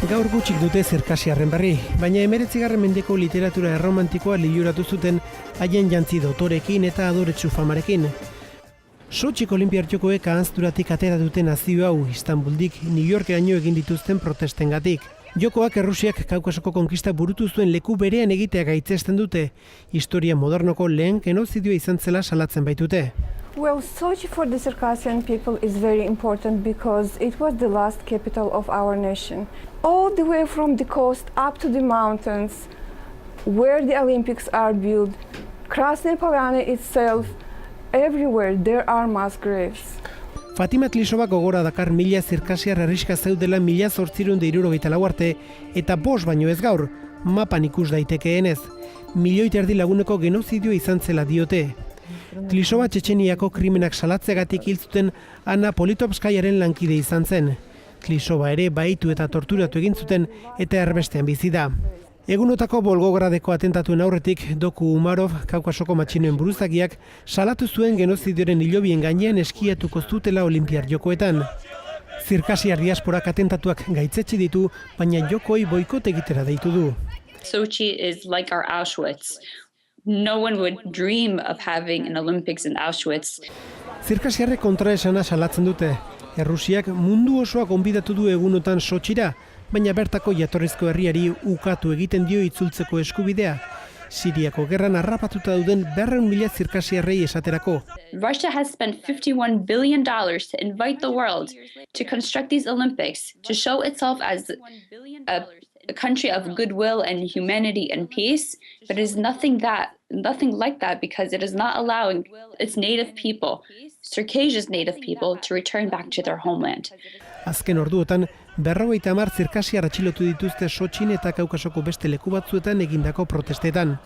Gaur gutxik dute zirkasiarren berri, baina 19. mendeko literatura erromantikoa liluratu zuten haien jantzi dotorekin eta adoretsu famarekin. Sotxiko Olinpiar Jokoek ahanzturatik atera duten nazio hau Istanbuldik New Yorkeraino egin dituzten protestengatik. Jokoak Errusiak Kaukasoko konkista burutu zuen leku berean egitea gaitzesten dute. Historia modernoko lehen genozidioa izan zela salatzen baitute. Well, Sochi for the Circassian people is very important because it was the last capital of our nation. All the way from the coast up to the mountains, where the Olympics are built, Krasnaya Polyana itself, everywhere there are mass graves. Fatima Tlisova gogora dakar mila zirkasiar herriska zeudela 1864 arte eta 5 baino ez gaur, mapan ikus daitekeenez. 1,5 milioi laguneko genozidioa izan zela diote. Tlisova Txetxeniako krimenak salatzeagatik hil zuten Anna Politovskaiaren lankide izan zen. Tlisova ere baitu eta torturatu egin zuten eta erbestean bizi da. Egunotako Volgogradeko atentatuen aurretik Doku Umarov, Kaukasoko matxinoen buruzagiak, salatu zuen genozidioaren hilobien gainean eskiatuko zutela Olinpiar Jokoetan. Zirkasiar diasporak atentatuak gaitzetsi ditu, baina jokoi boikot egitera deitu du. Sochi is like our Auschwitz. No one would dream of having an Olympics in Auschwitz. Zirkasiarrek kontraesana salatzen dute. Errusiak mundu osoa gonbidatu du egunotan Sotxira, baina bertako jatorrizko herriari ukatu egiten dio itzultzeko eskubidea. Siriako gerran harrapatuta dauden 200.000 zirkasiarrei esaterako. Russia has spent $51 billion to invite the world to construct these Olympics, to show itself as a country of goodwill and humanity and peace, but it is nothing like that because it is not allowing its native people, Circassia's native people, to return back to their homeland. Azken orduotan, 50 zirkasiar atxilotu dituzte Sotxin eta Kaukasoko beste leku batzuetan egindako protestetan.